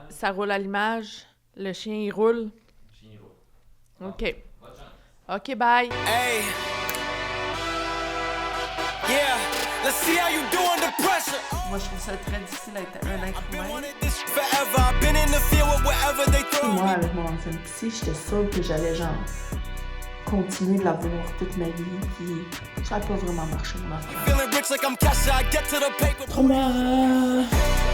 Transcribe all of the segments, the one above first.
Ça roule à l'image. Le chien, il roule. OK. OK, bye. Hey, yeah, let's see how you do under pressure. Moi, je trouve ça très difficile d'être un être Been humain. wanting this forever. I've been in the field with whatever they throw Moi, me. avec mon ancienne psy, j'étais sûre que j'allais, genre, continuer de la voir toute ma vie, puis ça n'a pas vraiment marché, mon affaire. Feeling rich like I'm Kesha. I get to the paper. Trauma.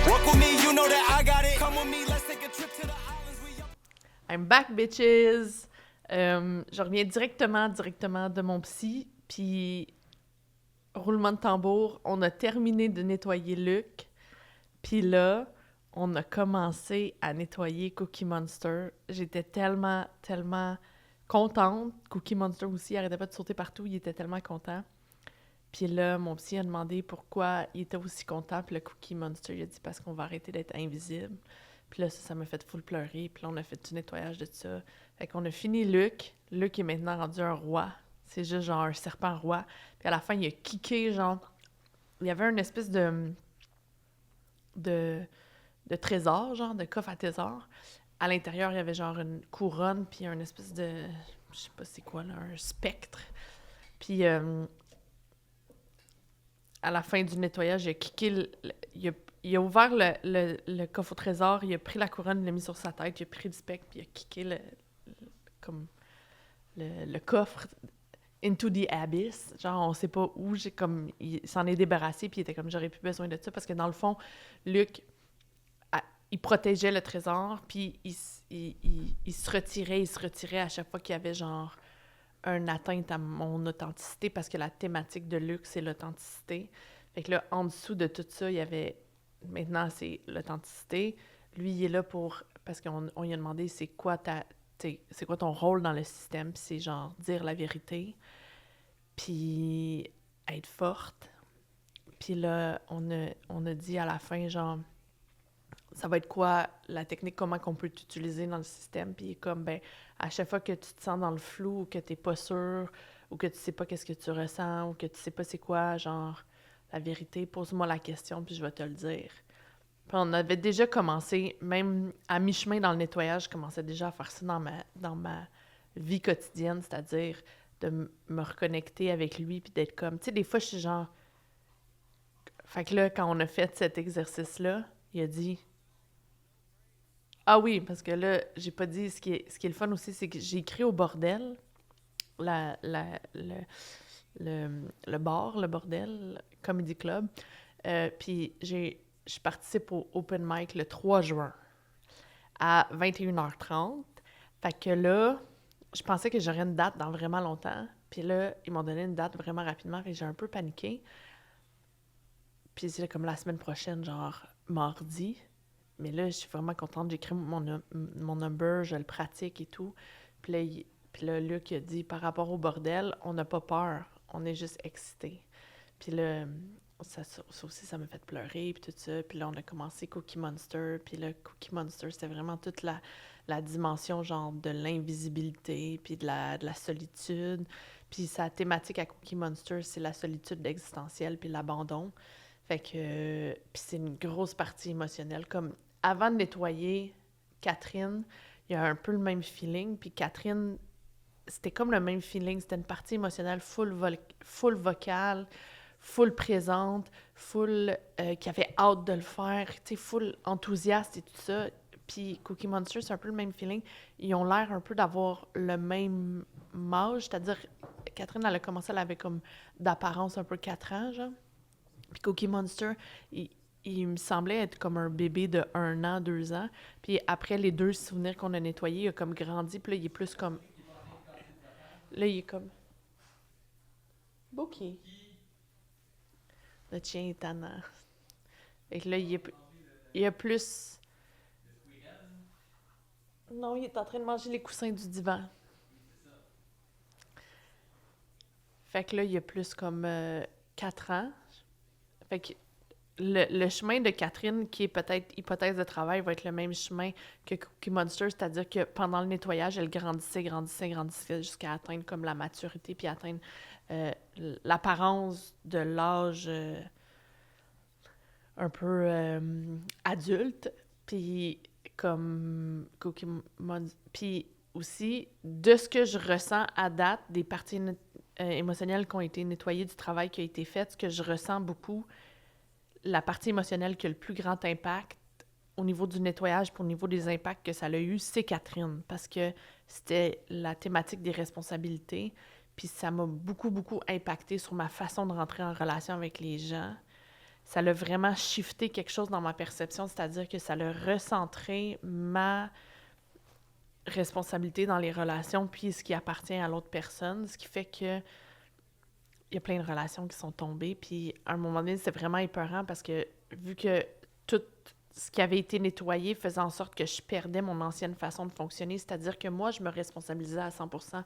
Walk with me, you know that I got it. Come with me, let's take a trip to the islands. We up. I'm back, bitches. Je reviens directement de mon psy, puis roulement de tambour, on a terminé de nettoyer Luc, puis là, on a commencé à nettoyer Cookie Monster. J'étais tellement contente. Cookie Monster aussi, il arrêtait pas de sauter partout, il était tellement content. Puis là, mon psy a demandé pourquoi il était aussi content, puis le Cookie Monster, il a dit parce qu'on va arrêter d'être invisible. Puis là, ça m'a fait full pleurer, puis là, on a fait du nettoyage de ça. Fait qu'on a fini Luc. Luc est maintenant rendu un roi. C'est juste genre un serpent roi. Puis à la fin, il a kické, genre... Il y avait une espèce de trésor, genre, de coffre à trésor. À l'intérieur, il y avait genre une couronne, puis une espèce de... Je sais pas c'est quoi, là, un spectre. Puis à la fin du nettoyage, il a kické... Il a ouvert le coffre au trésor, il a pris la couronne, il l'a mis sur sa tête, il a pris le spectre, puis il a kické le coffre into the abyss. Genre, on sait pas où, il s'en est débarrassé, puis il était comme, j'aurais plus besoin de ça, parce que dans le fond, Luc, il protégeait le trésor, puis il se retirait à chaque fois qu'il y avait, genre, une atteinte à mon authenticité, parce que la thématique de Luc, c'est l'authenticité. Fait que là, en dessous de tout ça, il y avait... Maintenant, c'est l'authenticité. Lui, il est là parce qu'on lui a demandé c'est quoi ton rôle dans le système, puis c'est genre dire la vérité, puis être forte. Puis là, on a dit à la fin, genre, ça va être quoi la technique, comment qu'on peut t'utiliser dans le système, puis comme, ben, à chaque fois que tu te sens dans le flou, ou que t'es pas sûr, ou que tu sais pas qu'est-ce que tu ressens, ou que tu sais pas c'est quoi, genre, la vérité, pose-moi la question, puis je vais te le dire. Puis on avait déjà commencé, même à mi-chemin dans le nettoyage, je commençais déjà à faire ça dans ma vie quotidienne, c'est-à-dire de me reconnecter avec lui, puis d'être comme... Tu sais, des fois, je suis genre... Fait que là, quand on a fait cet exercice-là, il a dit... Ah oui, parce que là, j'ai pas dit... Ce qui est le fun aussi, c'est que j'ai écrit au bordel, le bar, le bordel, Comedy Club, puis je participe au Open Mic le 3 juin à 21h30. Fait que là, je pensais que j'aurais une date dans vraiment longtemps. Puis là, ils m'ont donné une date vraiment rapidement. Fait que j'ai un peu paniqué. Puis c'est comme la semaine prochaine, genre mardi. Mais là, je suis vraiment contente. J'écris mon number, je le pratique et tout. Puis là, Luc a dit, par rapport au bordel, on n'a pas peur. On est juste excités. Puis là... Ça aussi, ça m'a fait pleurer, puis tout ça. Puis là, on a commencé Cookie Monster. Puis là, Cookie Monster, c'était vraiment toute la dimension, genre, de l'invisibilité, puis de la solitude. Puis sa thématique à Cookie Monster, c'est la solitude existentielle, puis l'abandon. Fait que... puis c'est une grosse partie émotionnelle. Comme, avant de nettoyer Catherine, il y a un peu le même feeling. Puis Catherine, c'était comme le même feeling. C'était une partie émotionnelle full vocale, full présente, full qui avait hâte de le faire, tu sais, full enthousiaste et tout ça. Puis Cookie Monster, c'est un peu le même feeling. Ils ont l'air un peu d'avoir le même âge, c'est-à-dire, Catherine, elle a commencé, elle avait comme d'apparence un peu 4 ans, genre. Puis Cookie Monster, il me semblait être comme un bébé de 1 an, 2 ans. Puis après les 2 souvenirs qu'on a nettoyés, il a comme grandi, puis là, il est plus comme... Là, il est comme... Bookie. Le chien est tannant. Fait que là, il y a plus... Non, il est en train de manger les coussins du divan. Fait que là, il y a plus comme 4 ans. Fait que le chemin de Catherine, qui est peut-être hypothèse de travail, va être le même chemin que Cookie Monster, c'est-à-dire que pendant le nettoyage, elle grandissait jusqu'à atteindre comme la maturité, puis atteindre l'apparence de l'âge un peu adulte. Puis comme Cookie Monster. Puis aussi, de ce que je ressens à date, des parties émotionnelles qui ont été nettoyées, du travail qui a été fait, ce que je ressens beaucoup, la partie émotionnelle qui a le plus grand impact au niveau du nettoyage puis au niveau des impacts que ça a eu, c'est Catherine, parce que c'était la thématique des responsabilités, puis ça m'a beaucoup, beaucoup impacté sur ma façon de rentrer en relation avec les gens. Ça l'a vraiment shifté quelque chose dans ma perception, c'est-à-dire que ça l'a recentré ma responsabilité dans les relations puis ce qui appartient à l'autre personne, ce qui fait que il y a plein de relations qui sont tombées, puis à un moment donné, c'était vraiment épeurant parce que vu que tout ce qui avait été nettoyé faisait en sorte que je perdais mon ancienne façon de fonctionner, c'est-à-dire que moi, je me responsabilisais à 100%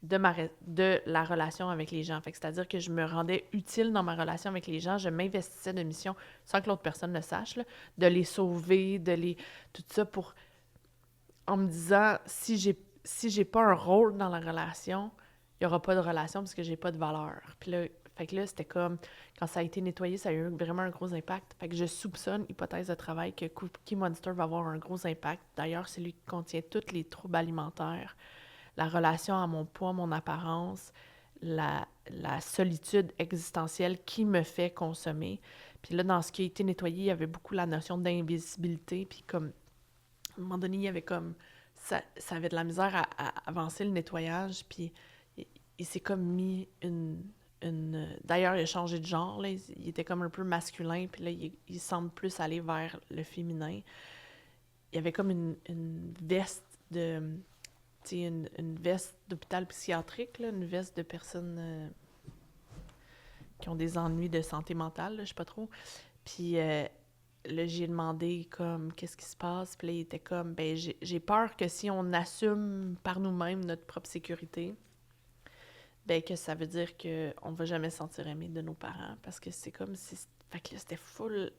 de la relation avec les gens. Fait que c'est-à-dire que je me rendais utile dans ma relation avec les gens, je m'investissais de mission sans que l'autre personne le sache, là, de les sauver, tout ça pour... En me disant, si j'ai pas un rôle dans la relation, il n'y aura pas de relation parce que j'ai pas de valeur. Puis là, fait que là, c'était comme, quand ça a été nettoyé, ça a eu vraiment un gros impact. Fait que je soupçonne, hypothèse de travail, que Cookie Monster va avoir un gros impact. D'ailleurs, c'est lui qui contient tous les troubles alimentaires, la relation à mon poids, mon apparence, la solitude existentielle qui me fait consommer. Puis là, dans ce qui a été nettoyé, il y avait beaucoup la notion d'invisibilité. Puis comme, à un moment donné, il y avait comme... Ça avait de la misère à avancer le nettoyage, puis il s'est comme mis une... D'ailleurs, il a changé de genre, là. Il était comme un peu masculin, puis là, il semble plus aller vers le féminin. Il y avait comme une veste de... Tu sais, une veste d'hôpital psychiatrique, là, une veste de personnes qui ont des ennuis de santé mentale, là, je sais pas trop. Puis là, j'ai demandé, comme, qu'est-ce qui se passe? Puis là, il était comme, ben j'ai peur que si on assume par nous-mêmes notre propre sécurité, ben que ça veut dire qu'on ne va jamais se sentir aimé de nos parents, parce que c'est comme si... Fait que là, c'était full...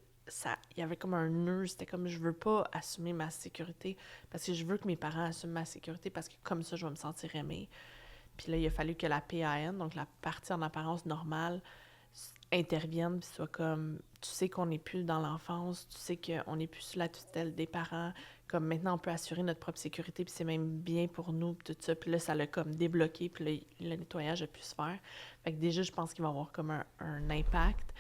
Il y avait comme un nœud, c'était comme, je veux pas assumer ma sécurité, parce que je veux que mes parents assument ma sécurité, parce que comme ça, je vais me sentir aimée. Puis là, il a fallu que la PAN, donc la partie en apparence normale, intervienne, puis soit comme, tu sais qu'on n'est plus dans l'enfance, tu sais qu'on n'est plus sous la tutelle des parents, comme maintenant on peut assurer notre propre sécurité, puis c'est même bien pour nous, puis tout ça. Puis là, ça l'a comme débloqué, puis là, le nettoyage a pu se faire. Fait que déjà, je pense qu'il va y avoir comme un impact.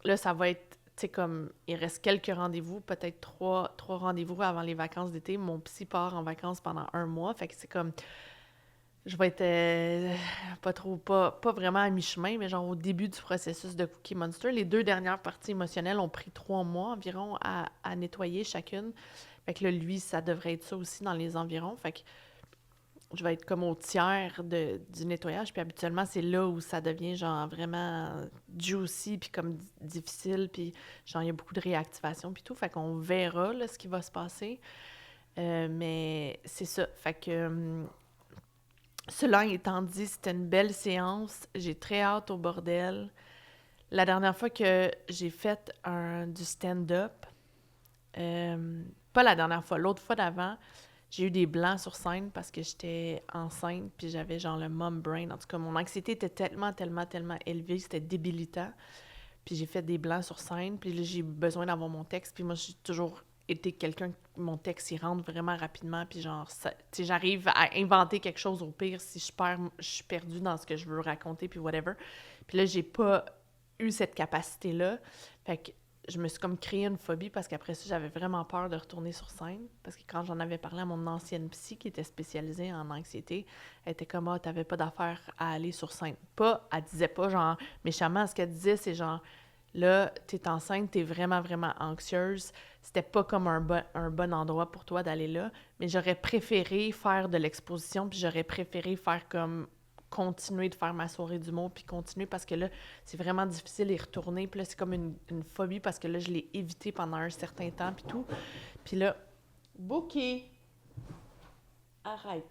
Là, ça va être, tu sais, comme, il reste quelques rendez-vous, peut-être trois rendez-vous avant les vacances d'été. Mon psy part en vacances pendant 1 mois, fait que c'est comme... Je vais être pas vraiment à mi-chemin, mais genre au début du processus de Cookie Monster. Les 2 dernières parties émotionnelles ont pris 3 mois environ à nettoyer chacune. Fait que là, lui, ça devrait être ça aussi dans les environs. Fait que je vais être comme au tiers du nettoyage. Puis habituellement, c'est là où ça devient genre vraiment juicy, puis comme difficile, puis genre il y a beaucoup de réactivation, puis tout. Fait qu'on verra là, ce qui va se passer. Mais c'est ça. Fait que... Cela étant dit, c'était une belle séance. J'ai très hâte au bordel. La dernière fois que j'ai fait du stand-up, pas la dernière fois, l'autre fois d'avant, j'ai eu des blancs sur scène parce que j'étais enceinte puis j'avais genre le mom brain. En tout cas, mon anxiété était tellement élevée, c'était débilitant. Puis j'ai fait des blancs sur scène, puis là, j'ai besoin d'avoir mon texte. Puis moi, j'ai toujours été quelqu'un, mon texte, il rentre vraiment rapidement, puis genre, tu sais, j'arrive à inventer quelque chose au pire si je suis perdue dans ce que je veux raconter, puis whatever. Puis là, j'ai pas eu cette capacité-là. Fait que je me suis comme créé une phobie, parce qu'après ça, j'avais vraiment peur de retourner sur scène, parce que quand j'en avais parlé à mon ancienne psy, qui était spécialisée en anxiété, elle était comme « Ah, t'avais pas d'affaire à aller sur scène. » Pas, elle disait pas genre méchamment, ce qu'elle disait, c'est genre là, t'es enceinte, t'es vraiment, vraiment anxieuse. C'était pas comme un bon endroit pour toi d'aller là, mais j'aurais préféré faire de l'exposition, puis j'aurais préféré faire comme continuer de faire ma soirée d'humour, puis continuer, parce que là, c'est vraiment difficile d'y retourner, puis là, c'est comme une phobie, parce que là, je l'ai évité pendant un certain temps, puis tout. Puis là, Bookie! Arrête!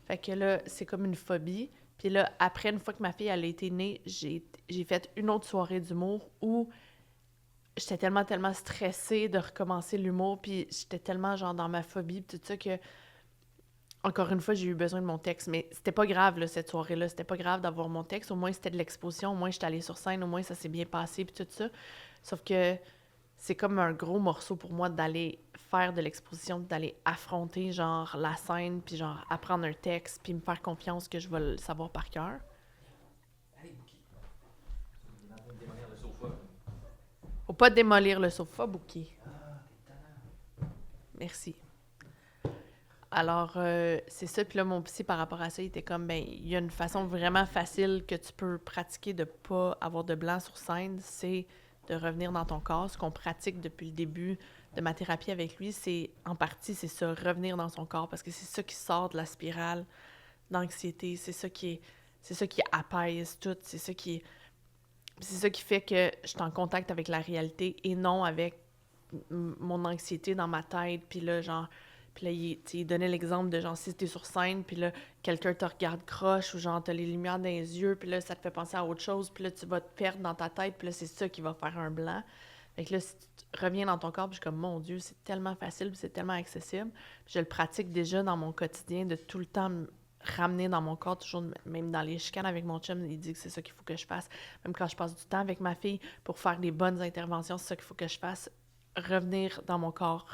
Fait que là, c'est comme une phobie. Puis là, après, une fois que ma fille, elle a été née, j'ai fait une autre soirée d'humour où j'étais tellement stressée de recommencer l'humour, puis j'étais tellement genre dans ma phobie, puis tout ça, que encore une fois, j'ai eu besoin de mon texte. Mais c'était pas grave, là, cette soirée-là. C'était pas grave d'avoir mon texte. Au moins, c'était de l'exposition. Au moins, j'étais allée sur scène. Au moins, ça s'est bien passé, puis tout ça. Sauf que c'est comme un gros morceau pour moi d'aller faire de l'exposition, d'aller affronter, genre, la scène, puis genre, apprendre un texte, puis me faire confiance que je vais le savoir par cœur. Allez, Bouki. Il est en train de démolir le sofa. Faut pas démolir le sofa, Bouki. Merci. Alors, c'est ça. Puis là, mon psy, par rapport à ça, il était comme, ben, il y a une façon vraiment facile que tu peux pratiquer de pas avoir de blanc sur scène, c'est de revenir dans ton corps. Ce qu'on pratique depuis le début de ma thérapie avec lui, c'est, en partie, c'est ça, revenir dans son corps, parce que c'est ça qui sort de la spirale d'anxiété, c'est ça qui apaise tout, c'est ça qui fait que je suis en contact avec la réalité et non avec mon anxiété dans ma tête, puis là, genre, puis là, il donnait l'exemple de, genre, si t'es sur scène, puis là, quelqu'un te regarde croche, ou genre, t'as les lumières dans les yeux, puis là, ça te fait penser à autre chose, puis là, tu vas te perdre dans ta tête, puis là, c'est ça qui va faire un blanc. Fait que là, si tu reviens dans ton corps, puis je suis comme, mon Dieu, c'est tellement facile, puis c'est tellement accessible. Puis je le pratique déjà dans mon quotidien, de tout le temps me ramener dans mon corps, toujours, même dans les chicanes avec mon chum, il dit que c'est ça qu'il faut que je fasse. Même quand je passe du temps avec ma fille pour faire des bonnes interventions, c'est ça qu'il faut que je fasse. Revenir dans mon corps,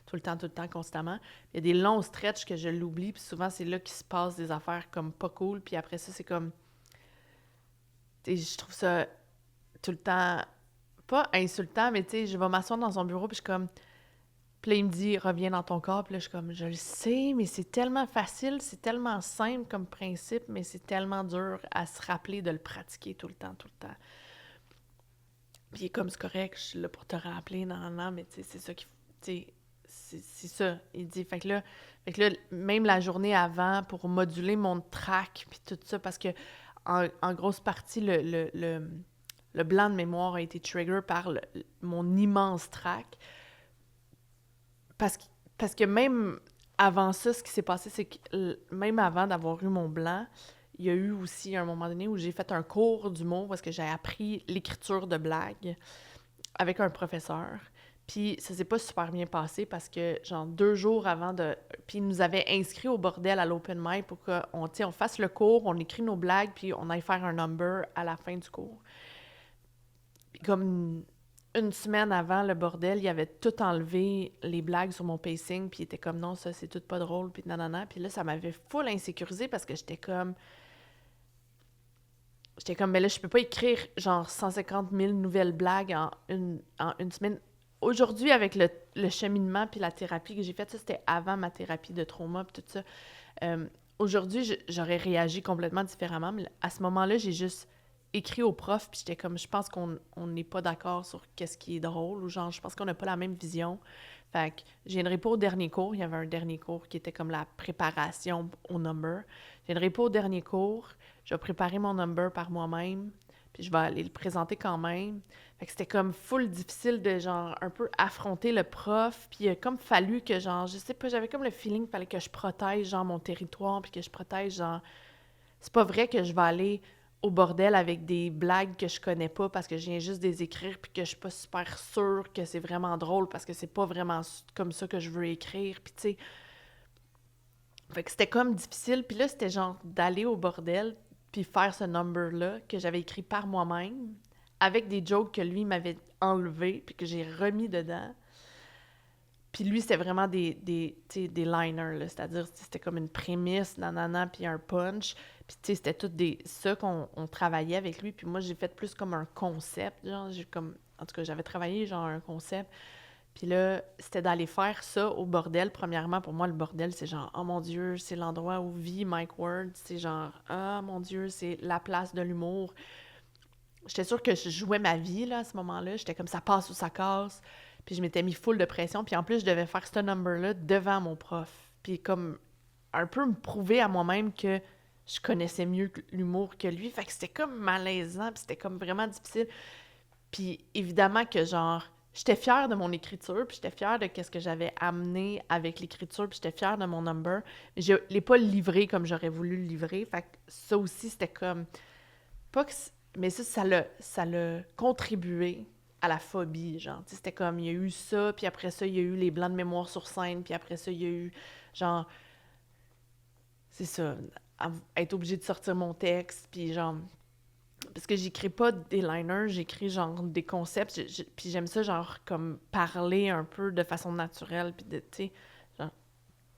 tout le temps, constamment. Il y a des longs stretches que je l'oublie, puis souvent, c'est là qu'il se passe des affaires comme pas cool, puis après ça, c'est comme... je trouve ça tout le temps... pas insultant, mais tu sais, je vais m'asseoir dans son bureau, puis je suis comme... Puis là, il me dit, reviens dans ton corps, puis là, je suis comme, je le sais, mais c'est tellement facile, c'est tellement simple comme principe, mais c'est tellement dur à se rappeler de le pratiquer tout le temps. Puis il est comme, c'est correct, je suis là pour te rappeler, non, mais tu sais, c'est ça qu'il faut, tu sais, c'est ça. Il dit, fait que là, même la journée avant, pour moduler mon trac, puis tout ça, parce que en grosse partie, le blanc de mémoire a été trigger par mon immense trac. Parce que même avant ça, ce qui s'est passé, c'est que même avant d'avoir eu mon blanc, il y a eu aussi un moment donné où j'ai fait un cours d'humour parce que j'ai appris l'écriture de blagues avec un professeur. Puis ça s'est pas super bien passé parce que, genre, 2 jours avant de... Puis il nous avait inscrits au bordel à l'open mic pour qu'on fasse le cours, on écrit nos blagues, puis on aille faire un number à la fin du cours. Puis comme... Une semaine avant le bordel, il avait tout enlevé les blagues sur mon pacing, puis il était comme non, ça c'est tout pas drôle, puis nanana. Puis là, ça m'avait full insécurisée parce que j'étais comme, ben là, je peux pas écrire genre 150 000 nouvelles blagues en une semaine. Aujourd'hui, avec le cheminement puis la thérapie que j'ai faite, ça c'était avant ma thérapie de trauma puis tout ça. Aujourd'hui, j'aurais réagi complètement différemment, mais à ce moment-là, j'ai juste écrit au prof, puis j'étais comme, je pense qu'on n'est pas d'accord sur qu'est-ce qui est drôle, ou genre, je pense qu'on n'a pas la même vision. Fait que je viendrai pas au dernier cours, il y avait un dernier cours qui était comme la préparation au number. Je viendrai pas au dernier cours, je vais préparer mon number par moi-même, puis je vais aller le présenter quand même. Fait que c'était comme full difficile de, genre, un peu affronter le prof, puis il a comme fallu que, genre, je sais pas, j'avais comme le feeling qu'il fallait que je protège, genre, mon territoire, puis que je protège, genre... C'est pas vrai que je vais aller au bordel avec des blagues que je connais pas parce que je viens juste de les écrire puis que je suis pas super sûre que c'est vraiment drôle parce que c'est pas vraiment comme ça que je veux écrire, puis tu sais... Fait que c'était comme difficile, puis là, c'était genre d'aller au bordel puis faire ce number-là que j'avais écrit par moi-même avec des jokes que lui m'avait enlevés puis que j'ai remis dedans. Puis lui, c'était vraiment des liners, là, c'est-à-dire c'était comme une prémisse, nanana, puis un punch. Puis tu sais, c'était tout ça qu'on travaillait avec lui. Puis moi, j'ai fait plus comme un concept, genre, en tout cas, j'avais travaillé genre un concept. Puis là, c'était d'aller faire ça au bordel. Premièrement, pour moi, le bordel, c'est genre, oh mon Dieu, c'est l'endroit où vit Mike Ward. C'est genre, oh mon Dieu, c'est la place de l'humour. J'étais sûre que je jouais ma vie, là, à ce moment-là. J'étais comme, ça passe ou ça casse. Puis je m'étais mis full de pression. Puis en plus, je devais faire ce number-là devant mon prof. Puis comme un peu me prouver à moi-même que je connaissais mieux l'humour que lui. Fait que c'était comme malaisant. Puis c'était comme vraiment difficile. Puis évidemment que genre, j'étais fière de mon écriture. Puis j'étais fière de ce que j'avais amené avec l'écriture. Puis j'étais fière de mon number. Mais je l'ai pas livré comme j'aurais voulu le livrer. Fait que ça aussi, c'était comme... Pas que... Mais ça l'a contribué à la phobie, genre. Tu sais, c'était comme, il y a eu ça, puis après ça, il y a eu les blancs de mémoire sur scène, puis après ça, il y a eu, genre, c'est ça, être obligé de sortir mon texte, puis genre, Parce que j'écris pas des liners, j'écris genre des concepts, puis j'aime ça genre comme parler un peu de façon naturelle, puis de, tu sais, genre...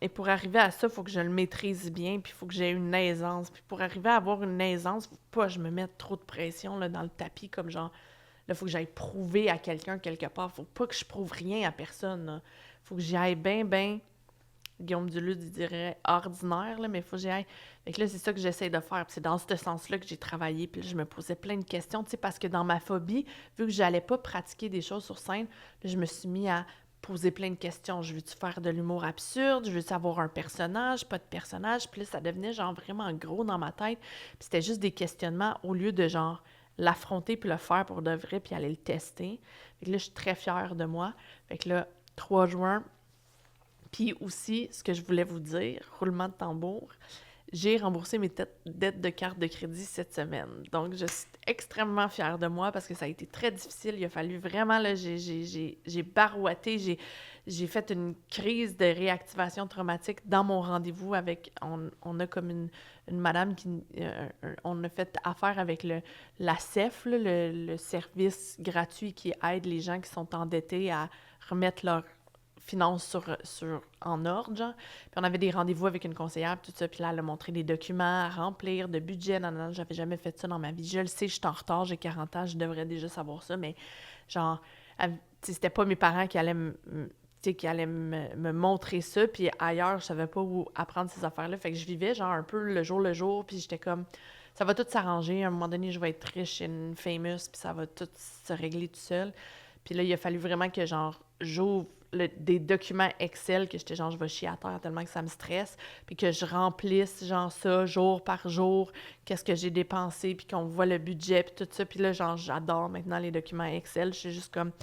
Et pour arriver à ça, il faut que je le maîtrise bien, puis il faut que j'ai une aisance. Puis pour arriver à avoir une aisance, faut pas que je me mette trop de pression là, dans le tapis, comme genre, là, faut que j'aille prouver à quelqu'un quelque part. Faut pas que je prouve rien à personne, là. Faut que j'y aille bien, Guillaume Duluth dirait ordinaire, là, mais il faut que j'y aille. Fait que là, c'est ça que j'essaie de faire. Puis c'est dans ce sens-là que j'ai travaillé. Puis là, je me posais plein de questions, tu sais, parce que dans ma phobie, vu que j'allais pas pratiquer des choses sur scène, là, je me suis mis à poser plein de questions. Je veux-tu faire de l'humour absurde? Je veux-tu avoir un personnage? Pas de personnage? Puis là, ça devenait genre vraiment gros dans ma tête. Puis c'était juste des questionnements au lieu de genre l'affronter puis le faire pour de vrai puis aller le tester. Fait que là, je suis très fière de moi. Fait que là, 3 juin... Puis aussi, ce que je voulais vous dire, roulement de tambour, j'ai remboursé mes dettes de carte de crédit cette semaine. Donc, je suis extrêmement fière de moi parce que ça a été très difficile. Il a fallu vraiment, là, j'ai barouetté, j'ai fait une crise de réactivation traumatique dans mon rendez-vous avec... On a comme une madame qui... on a fait affaire avec la CEF, là, le service gratuit qui aide les gens qui sont endettés à remettre leur finances en ordre, genre. Puis on avait des rendez-vous avec une conseillère, tout ça, puis là, elle a montré des documents à remplir, de budget, non, j'avais jamais fait ça dans ma vie. Je le sais, je suis en retard, j'ai 40 ans, je devrais déjà savoir ça, mais genre, c'était pas mes parents qui allaient me montrer ça, puis ailleurs, je savais pas où apprendre ces affaires-là, fait que je vivais genre un peu le jour, puis j'étais comme, ça va tout s'arranger, à un moment donné, je vais être riche et une famous, puis ça va tout se régler tout seul. Puis là, il a fallu vraiment que, genre, j'ouvre des documents Excel que j'étais genre, je vais chier à terre tellement que ça me stresse, puis que je remplisse, genre, ça, jour par jour, qu'est-ce que j'ai dépensé, puis qu'on voit le budget, puis tout ça. Puis là, genre, j'adore maintenant les documents Excel. Je suis juste comme...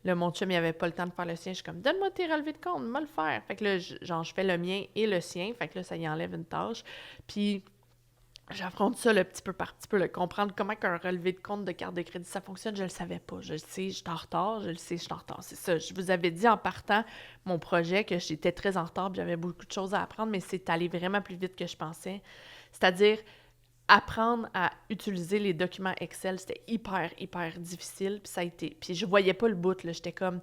Là, mon chum, il avait pas le temps de faire le sien. Je suis comme, donne-moi tes relevés de compte, moi le faire. Fait que là, genre, je fais le mien et le sien. Fait que là, ça y enlève une tâche. Puis... j'affronte ça le petit peu par petit peu, comprendre comment qu'un relevé de compte de carte de crédit, ça fonctionne, je le savais pas. Je le sais, je suis en retard, je le sais, je suis en retard. C'est ça, je vous avais dit en partant mon projet que j'étais très en retard, puis j'avais beaucoup de choses à apprendre, mais c'est allé vraiment plus vite que je pensais. C'est-à-dire, apprendre à utiliser les documents Excel, c'était hyper difficile, puis ça a été... Puis je voyais pas le bout, là, j'étais comme...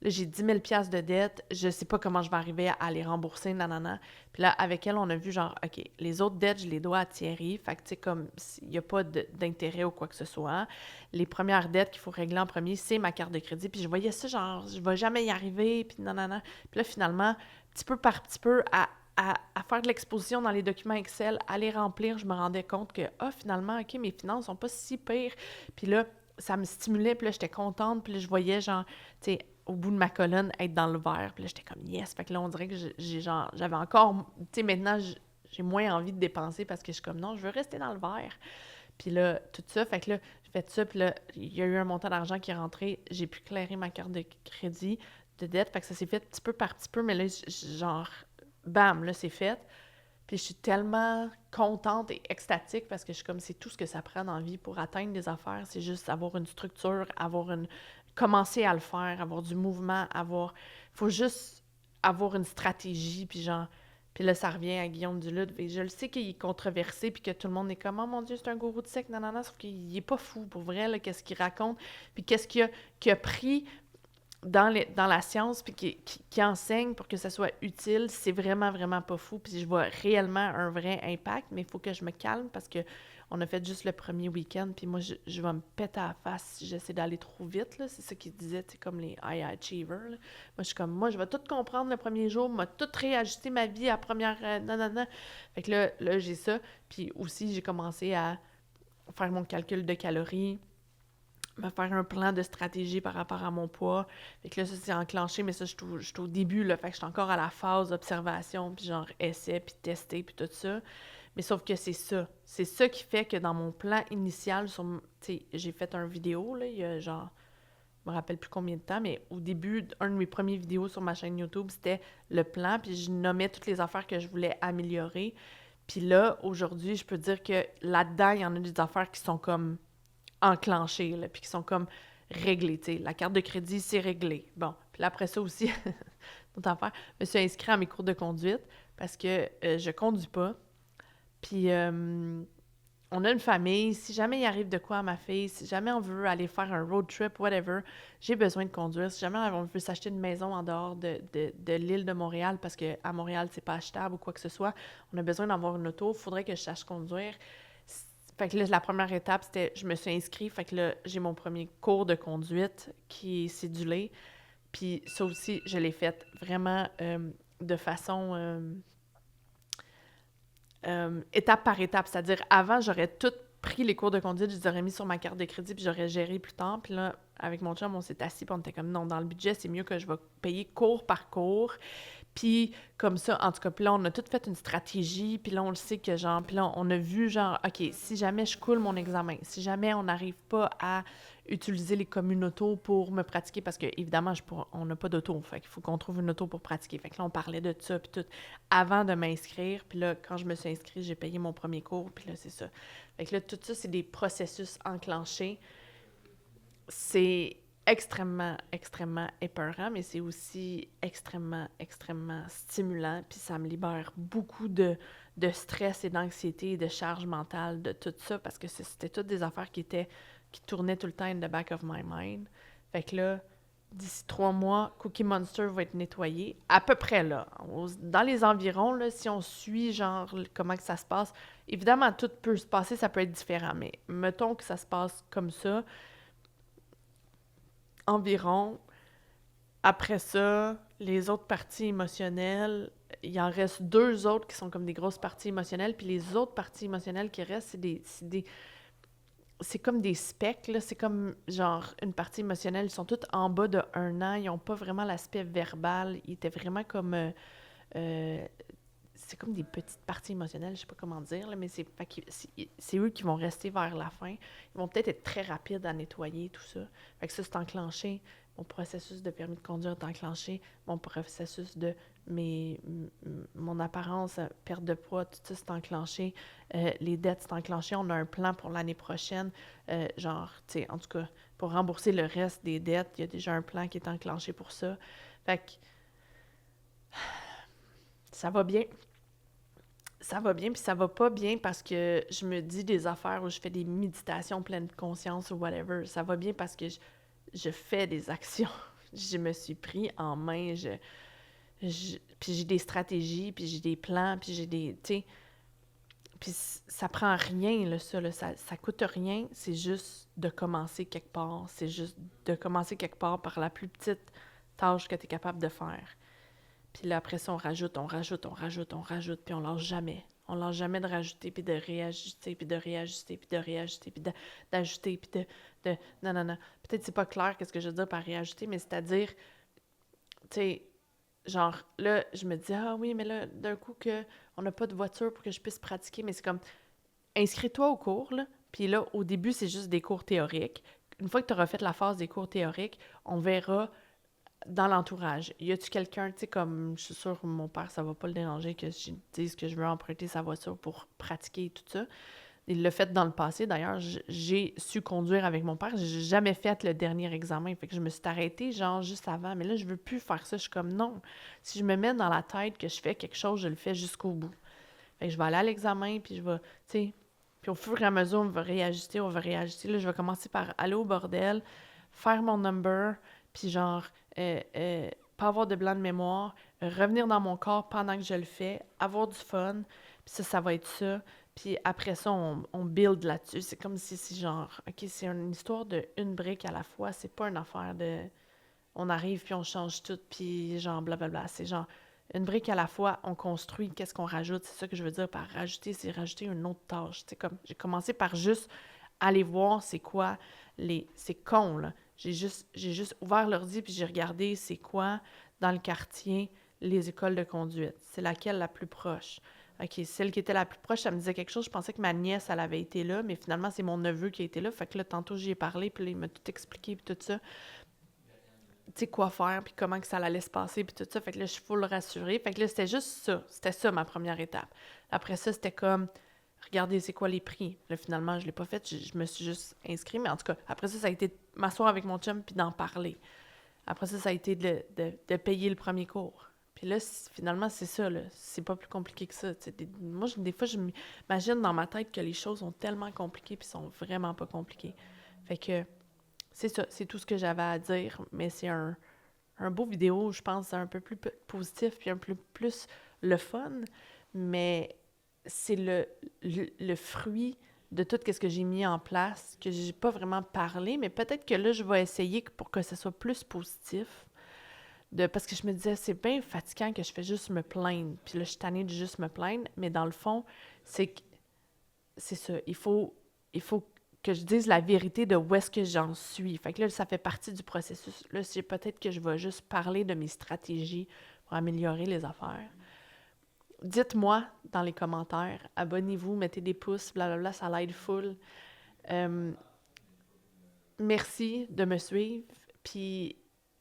Là, j'ai 10 000 $ de dette, je sais pas comment je vais arriver à les rembourser, nanana. Puis là, avec elle, on a vu genre, OK, les autres dettes, je les dois à Thierry, fait que tu sais, comme, il n'y a pas d'intérêt ou quoi que ce soit. Les premières dettes qu'il faut régler en premier, c'est ma carte de crédit. Puis je voyais ça, genre, je vais jamais y arriver, puis nanana. Puis là, finalement, petit peu par petit peu, à faire de l'exposition dans les documents Excel, à les remplir, je me rendais compte que, finalement, OK, mes finances sont pas si pires. Puis là, ça me stimulait, puis là, j'étais contente, puis là, je voyais, genre, tu sais, au bout de ma colonne, être dans le vert. Puis là, j'étais comme « yes ». Fait que là, on dirait que j'avais encore... Tu sais, maintenant, j'ai moins envie de dépenser parce que je suis comme « non, je veux rester dans le vert ». Puis là, tout ça, fait que là, j'ai fait ça, puis là, il y a eu un montant d'argent qui est rentré. J'ai pu clairer ma carte de crédit, de dette. Fait que ça s'est fait petit peu par petit peu, mais là, genre, bam, là, c'est fait. Puis je suis tellement contente et extatique parce que je suis comme, c'est tout ce que ça prend dans la vie pour atteindre des affaires. C'est juste avoir une structure, commencer à le faire, avoir du mouvement, faut juste avoir une stratégie, puis genre... Puis là, ça revient à Guillaume Duluth. Et je le sais qu'il est controversé, puis que tout le monde est comme « oh mon Dieu, c'est un gourou de secte, nanana », sauf qu'il est pas fou, pour vrai, là, qu'est-ce qu'il raconte, puis qu'est-ce qu'il a pris dans la science, puis qui enseigne pour que ça soit utile, c'est vraiment pas fou, puis je vois réellement un vrai impact, mais il faut que je me calme, parce que on a fait juste le premier week-end, puis moi, je vais me péter à la face si j'essaie d'aller trop vite, là. C'est ça qu'il disait, c'est comme les high achievers, là. Moi, je suis comme, moi, je vais tout comprendre le premier jour, moi, tout réajuster ma vie à la première... non. Fait que là, j'ai ça. Puis aussi, j'ai commencé à faire mon calcul de calories, me faire un plan de stratégie par rapport à mon poids. Fait que là, ça, c'est enclenché, mais ça, je suis au début, là. Fait que je suis encore à la phase d'observation, puis genre essai, puis tester, puis tout ça. Mais sauf que c'est ça. C'est ça qui fait que dans mon plan initial, j'ai fait une vidéo, là, il y a genre, je me rappelle plus combien de temps, mais au début, un de mes premières vidéos sur ma chaîne YouTube, c'était le plan, puis je nommais toutes les affaires que je voulais améliorer. Puis là, aujourd'hui, je peux dire que là-dedans, il y en a des affaires qui sont comme enclenchées, là, puis qui sont comme réglées, tu sais. La carte de crédit, c'est réglé. Bon, puis là, après ça aussi, d'autres affaires, je me suis inscrite à mes cours de conduite parce que je conduis pas. Puis on a une famille, si jamais il arrive de quoi à ma fille, si jamais on veut aller faire un road trip, whatever, j'ai besoin de conduire. Si jamais on veut s'acheter une maison en dehors de l'île de Montréal, parce qu'à Montréal, c'est pas achetable ou quoi que ce soit, on a besoin d'avoir une auto, il faudrait que je sache conduire. Fait que là, la première étape, c'était, je me suis inscrite, fait que là, j'ai mon premier cours de conduite qui est cédulé. Puis ça aussi, je l'ai fait vraiment de façon... étape par étape, c'est-à-dire avant, j'aurais tout pris les cours de conduite, je les aurais mis sur ma carte de crédit puis j'aurais géré plus tard. Puis là, avec mon chum, on s'est assis puis on était comme non, dans le budget, c'est mieux que je vais payer cours par cours. Puis comme ça, en tout cas, puis là, on a tout fait une stratégie, puis là, on le sait que genre, puis là, on a vu genre, OK, si jamais je coule mon examen, si jamais on n'arrive pas à utiliser les communes auto pour me pratiquer, parce que évidemment, on n'a pas d'auto, fait qu'il faut qu'on trouve une auto pour pratiquer. Fait que là, on parlait de ça, puis tout, avant de m'inscrire, puis là, quand je me suis inscrite, j'ai payé mon premier cours, puis là, c'est ça. Fait que là, tout ça, c'est des processus enclenchés. C'est extrêmement, extrêmement épeurant, mais c'est aussi extrêmement, extrêmement stimulant, puis ça me libère beaucoup de stress et d'anxiété et de charge mentale de tout ça, parce que c'était toutes des affaires qui tournaient tout le temps in the back of my mind. Fait que là, d'ici 3 mois, Cookie Monster va être nettoyé, à peu près là. Dans les environs, là, si on suit genre comment que ça se passe, évidemment, tout peut se passer, ça peut être différent, mais mettons que ça se passe comme ça, environ. Après ça, les autres parties émotionnelles, il en reste 2 autres qui sont comme des grosses parties émotionnelles, puis les autres parties émotionnelles qui restent, c'est comme des specs, là. C'est comme, genre, une partie émotionnelle. Ils sont toutes en bas de 1 an. Ils n'ont pas vraiment l'aspect verbal. Ils étaient vraiment comme... c'est comme des petites parties émotionnelles, je sais pas comment dire, là, mais c'est eux qui vont rester vers la fin. Ils vont peut-être être très rapides à nettoyer, tout ça. Fait que ça, c'est enclenché. Mon processus de permis de conduire est enclenché. Mon processus de mon apparence, perte de poids, tout ça, c'est enclenché. Les dettes, c'est enclenché. On a un plan pour l'année prochaine. Genre, tu sais, en tout cas, pour rembourser le reste des dettes, il y a déjà un plan qui est enclenché pour ça. Fait que ça va bien. Ça va bien, puis ça va pas bien parce que je me dis des affaires où je fais des méditations pleines de conscience ou whatever. Ça va bien parce que je fais des actions. Je me suis pris en main. Puis j'ai des stratégies, puis j'ai des plans, puis j'ai des... Tu sais, puis ça prend rien, là, ça, là, ça coûte rien. C'est juste de commencer quelque part. C'est juste de commencer quelque part par la plus petite tâche que tu es capable de faire. Puis là, après ça, on rajoute, puis on lâche jamais. On lâche jamais de rajouter, puis de réajuster, puis de réajuster, puis de réajuster, puis d'ajouter, puis de... Non. Peut-être c'est pas clair qu'est-ce que je veux dire par réajuster, mais c'est-à-dire, tu sais, genre, là, je me dis, ah oui, mais là, d'un coup, on n'a pas de voiture pour que je puisse pratiquer, mais c'est comme, inscris-toi au cours, là, puis là, au début, c'est juste des cours théoriques. Une fois que tu auras fait la phase des cours théoriques, on verra dans l'entourage. Y a-tu quelqu'un, tu sais, comme, je suis sûre que mon père, ça va pas le déranger que je dise que je veux emprunter sa voiture pour pratiquer et tout ça. Il l'a fait dans le passé. D'ailleurs, j'ai su conduire avec mon père. J'ai jamais fait le dernier examen. Fait que je me suis arrêtée, genre, juste avant. Mais là, je veux plus faire ça. Je suis comme, non. Si je me mets dans la tête que je fais quelque chose, je le fais jusqu'au bout. Fait que je vais aller à l'examen, puis je vais, tu sais... Puis au fur et à mesure, on va réajuster. Là, je vais commencer par aller au bordel, faire mon number, puis genre... pas avoir de blanc de mémoire, revenir dans mon corps pendant que je le fais, avoir du fun, puis ça va être ça. Puis après ça, on build là-dessus. C'est comme si c'est genre, OK, c'est une histoire de une brique à la fois. C'est pas une affaire de... On arrive, puis on change tout, puis genre blablabla. C'est genre une brique à la fois, on construit, qu'est-ce qu'on rajoute. C'est ça que je veux dire par rajouter, c'est rajouter une autre tâche. C'est comme, j'ai commencé par juste aller voir c'est quoi c'est con, là. J'ai juste ouvert l'ordi puis j'ai regardé c'est quoi dans le quartier les écoles de conduite. C'est laquelle la plus proche? OK, celle qui était la plus proche, ça me disait quelque chose. Je pensais que ma nièce, elle avait été là, mais finalement, c'est mon neveu qui a été là. Fait que là, tantôt, j'y ai parlé, puis là, il m'a tout expliqué, puis tout ça. Tu sais, quoi faire, puis comment que ça allait se passer, puis tout ça. Fait que là, je suis full rassurée. Fait que là, c'était juste ça. C'était ça, ma première étape. Après ça, c'était comme... Regardez, c'est quoi les prix? Là, finalement, je l'ai pas fait. Je me suis juste inscrite. Mais en tout cas, après ça a été de m'asseoir avec mon chum puis d'en parler. Après ça a été de payer le premier cours. Puis là, finalement, c'est ça, là. C'est pas plus compliqué que ça. Moi, des fois, je m'imagine dans ma tête que les choses sont tellement compliquées puis sont vraiment pas compliquées. Fait que c'est ça, c'est tout ce que j'avais à dire, mais c'est un beau vidéo, je pense, un peu plus positif puis un peu plus le fun, mais c'est le fruit de tout ce que j'ai mis en place, que j'ai pas vraiment parlé, mais peut-être que là, je vais essayer pour que ce soit plus positif. Parce que je me disais, c'est bien fatigant que je fais juste me plaindre. Puis là, je suis tannée de juste me plaindre. Mais dans le fond, c'est ça. Il faut que je dise la vérité de où est-ce que j'en suis. Fait que là, ça fait partie du processus. Là, c'est peut-être que je vais juste parler de mes stratégies pour améliorer les affaires. Dites-moi dans les commentaires. Abonnez-vous, mettez des pouces, blablabla, ça l'aide full. Merci de me suivre. Puis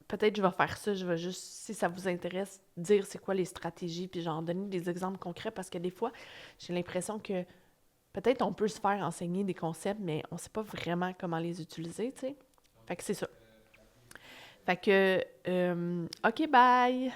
peut-être que je vais faire ça, je vais juste, si ça vous intéresse, dire c'est quoi les stratégies, puis genre donner des exemples concrets, parce que des fois, j'ai l'impression que peut-être on peut se faire enseigner des concepts, mais on sait pas vraiment comment les utiliser, tu sais. Fait que c'est ça. Fait que, OK, bye!